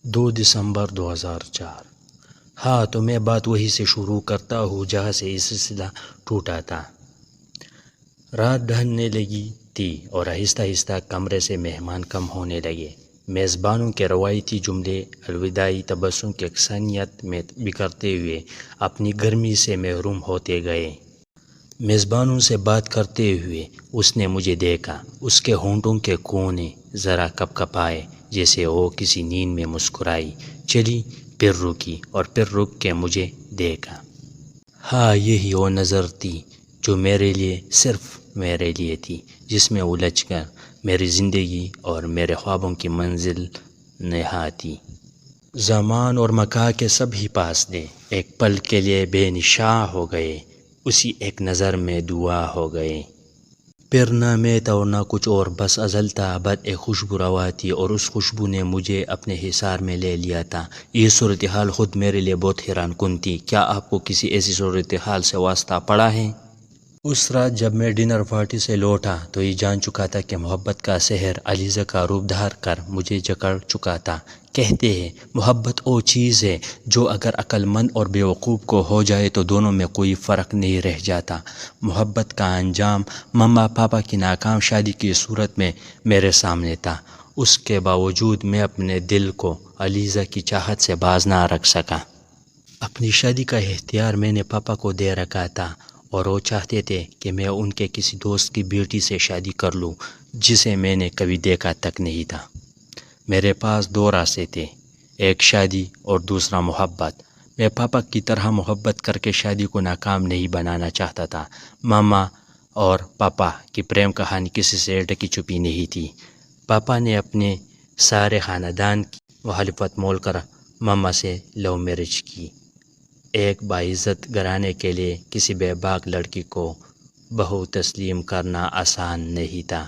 2 دسمبر 2004۔ ہاں تو میں بات وہی سے شروع کرتا ہوں جہاں سے یہ سلسلہ ٹوٹا تھا۔ رات ڈھلنے لگی تھی اور آہستہ آہستہ کمرے سے مہمان کم ہونے لگے۔ میزبانوں کے روایتی جملے الوداعی تبسم کی یکسانیت میں بکھرتے ہوئے اپنی گرمی سے محروم ہوتے گئے۔ میزبانوں سے بات کرتے ہوئے اس نے مجھے دیکھا۔ اس کے ہونٹوں کے کونے ذرا کپ کپائے جیسے وہ کسی نیند میں مسکرائی، چلی، پھر رکی اور پھر رک کے مجھے دیکھا۔ ہاں یہی وہ نظر تھی جو میرے لیے، صرف میرے لیے تھی، جس میں الجھ کر میری زندگی اور میرے خوابوں کی منزل نہاتی۔ زمان اور مکان کے سب ہی پاس دے ایک پل کے لیے بے نشاں ہو گئے، اسی ایک نظر میں دعا ہو گئے۔ پھر نہ میں تھا اور نہ کچھ اور، بس ازل تا ابد ایک خوشبو روا تھی اور اس خوشبو نے مجھے اپنے حصار میں لے لیا تھا۔ یہ صورتحال خود میرے لیے بہت حیران کن تھی۔ کیا آپ کو کسی ایسی صورتحال سے واسطہ پڑا ہے؟ اس رات جب میں ڈنر پارٹی سے لوٹا تو یہ جان چکا تھا کہ محبت کا سحر علیزہ کا روپ دھار کر مجھے جکڑ چکا تھا۔ کہتے ہیں محبت وہ چیز ہے جو اگر عقل مند اور بیوقوف کو ہو جائے تو دونوں میں کوئی فرق نہیں رہ جاتا۔ محبت کا انجام مما پاپا کی ناکام شادی کی صورت میں میرے سامنے تھا۔ اس کے باوجود میں اپنے دل کو علیزہ کی چاہت سے باز نہ رکھ سکا۔ اپنی شادی کا اختیار میں نے پاپا کو دے رکھا تھا اور وہ چاہتے تھے کہ میں ان کے کسی دوست کی بیٹی سے شادی کر لوں جسے میں نے کبھی دیکھا تک نہیں تھا۔ میرے پاس دو راستے تھے، ایک شادی اور دوسرا محبت۔ میں پاپا کی طرح محبت کر کے شادی کو ناکام نہیں بنانا چاہتا تھا۔ ماما اور پاپا کی پریم کہانی کسی سے ڈھکی چھپی نہیں تھی۔ پاپا نے اپنے سارے خاندان کی مخالفت مول کر ماما سے لو میرج کی۔ ایک باعزت گھرانے کے لیے کسی بے باک لڑکی کو بہو تسلیم کرنا آسان نہیں تھا۔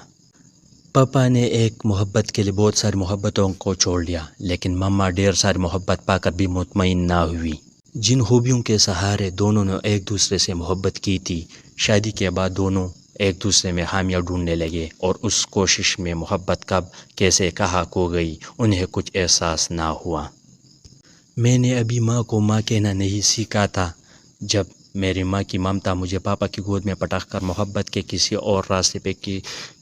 پاپا نے ایک محبت کے لیے بہت ساری محبتوں کو چھوڑ دیا، لیکن ماما ڈھیر ساری محبت پا کر بھی مطمئن نہ ہوئی۔ جن خوبیوں کے سہارے دونوں نے ایک دوسرے سے محبت کی تھی، شادی کے بعد دونوں ایک دوسرے میں خامیاں ڈھونڈنے لگے اور اس کوشش میں محبت کب کیسے کہاں کھو گئی انہیں کچھ احساس نہ ہوا۔ میں نے ابھی ماں کو ماں کہنا نہیں سیکھا تھا جب میری ماں کی ممتا مجھے پاپا کی گود میں پٹک کر محبت کے کسی اور راستے پہ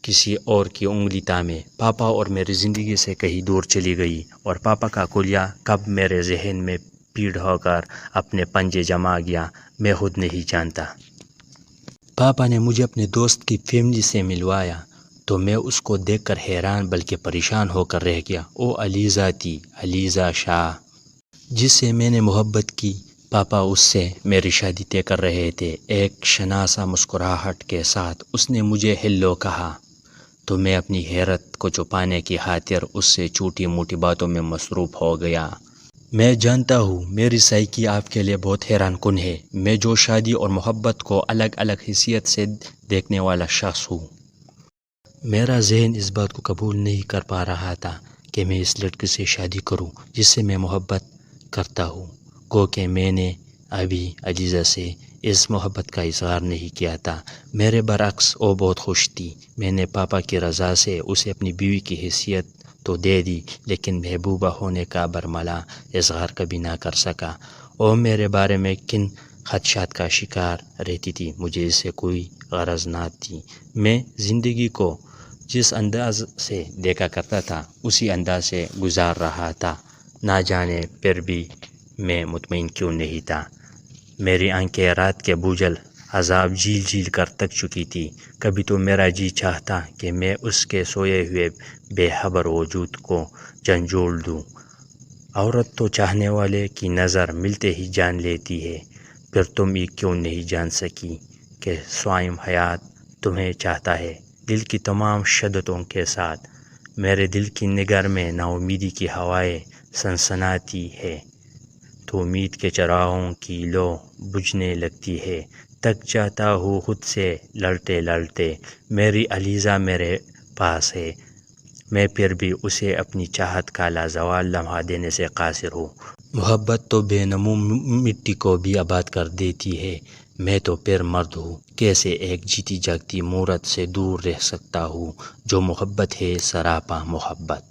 کسی اور کی انگلی تھامے پاپا اور میری زندگی سے کہیں دور چلی گئی، اور پاپا کا کلیہ کب میرے ذہن میں پیڑ ہو کر اپنے پنجے جما گیا میں خود نہیں جانتا۔ پاپا نے مجھے اپنے دوست کی فیملی سے ملوایا تو میں اس کو دیکھ کر حیران بلکہ پریشان ہو کر رہ گیا۔ وہ علیزہ تھی، علیزہ شاہ، جس سے میں نے محبت کی۔ پاپا اس سے میری شادی طے کر رہے تھے۔ ایک شناسا مسکراہٹ کے ساتھ اس نے مجھے ہیلو کہا تو میں اپنی حیرت کو چھپانے کی خاطر اس سے چھوٹی موٹی باتوں میں مصروف ہو گیا۔ میں جانتا ہوں میری سائیکی آپ کے لیے بہت حیران کن ہے۔ میں جو شادی اور محبت کو الگ الگ حیثیت سے دیکھنے والا شخص ہوں، میرا ذہن اس بات کو قبول نہیں کر پا رہا تھا کہ میں اس لڑکی سے شادی کروں جس سے میں محبت کرتا ہوں، گو کہ میں نے ابھی علیزہ سے اس محبت کا اظہار نہیں کیا تھا۔ میرے برعکس وہ بہت خوش تھی۔ میں نے پاپا کی رضا سے اسے اپنی بیوی کی حیثیت تو دے دی، لیکن محبوبہ ہونے کا برملا اظہار کبھی نہ کر سکا۔ وہ میرے بارے میں کن خدشات کا شکار رہتی تھی، مجھے اس سے کوئی غرض نہ تھی۔ میں زندگی کو جس انداز سے دیکھا کرتا تھا اسی انداز سے گزار رہا تھا، نہ جانے پھر بھی میں مطمئن کیوں نہیں تھا۔ میری آنکھیں رات کے بوجھل عذاب جھیل جھیل کر تک چکی تھی۔ کبھی تو میرا جی چاہتا کہ میں اس کے سوئے ہوئے بے خبر وجود کو جھنجھوڑ دوں۔ عورت تو چاہنے والے کی نظر ملتے ہی جان لیتی ہے۔ پھر تم یہ کیوں نہیں جان سکی کہ صائم حیات تمہیں چاہتا ہے دل کی تمام شدتوں کے ساتھ؟ میرے دل کی نگر میں نا امیدی کی ہوائیں سنسناتی ہے تو امید کے چراغوں کی لو بجھنے لگتی ہے۔ تک جاتا ہوں خود سے لڑتے لڑتے، میری علیزہ میرے پاس ہے، میں پھر بھی اسے اپنی چاہت کا لازوال لمحہ دینے سے قاصر ہوں۔ محبت تو بے نمو مٹی کو بھی آباد کر دیتی ہے۔ میں تو پھر مرد ہوں، کیسے ایک جیتی جاگتی مورت سے دور رہ سکتا ہوں جو محبت ہے، سراپا محبت۔